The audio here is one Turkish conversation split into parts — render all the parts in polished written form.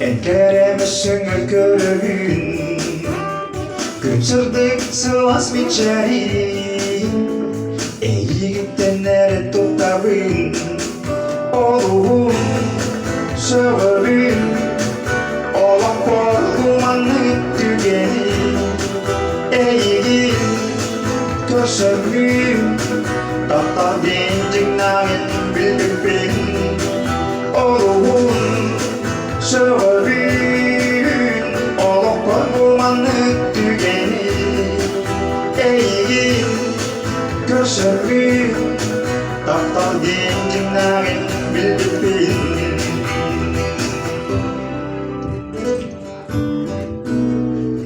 Enkeremişsіңі көрігін Күнсірдік сылас мечәрі Егіттен әрі тұттабын Олуын сөғірін Олақ қорғыманы түгені Егін көрсіргін Таптал денжің нағын білдікпен Олуын söğürün Olaq korkumanı tügeni Eğin köşürün Taптал денжің нағын білдікпен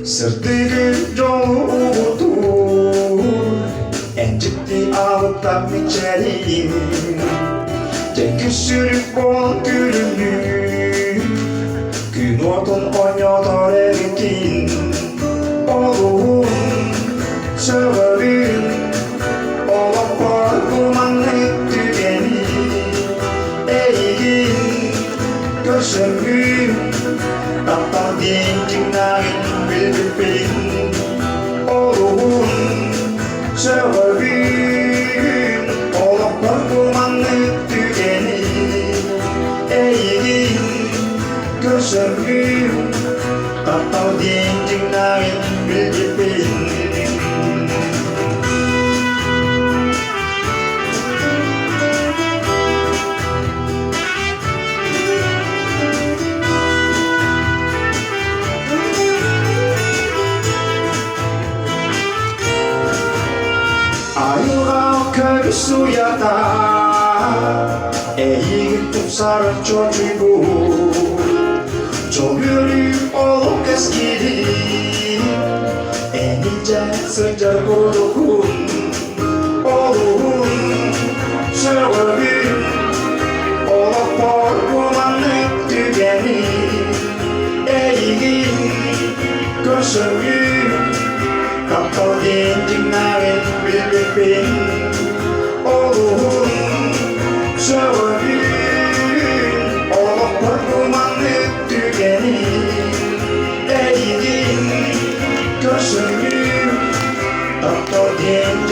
Sırtıgı yolu uğutur Encikti alıp tap içeriyim Cengi sürüp bol gülünü Gün otun oynuyor erikin Oluğun söğürün Olaq korkumanı tügeni Eğin köşürün Taптал денжің нағын білдікпен Oluğun söğürün Olaq korkumanı tügeni Eğin köşürün Taптал денжің нағын білдікпен Ayılған көбіс ұята Егіп тұмсары чочуйбу Çok yürüyüp olup eskidi Enice sıcak olukun Oluğun söğürün Olaq korkumanı tügeni Eğin köşürün Taптал денжің нағын білдікпен Oluğun söğürün Olaq korkumanı tügeni Eğin köşürün Taптал денжің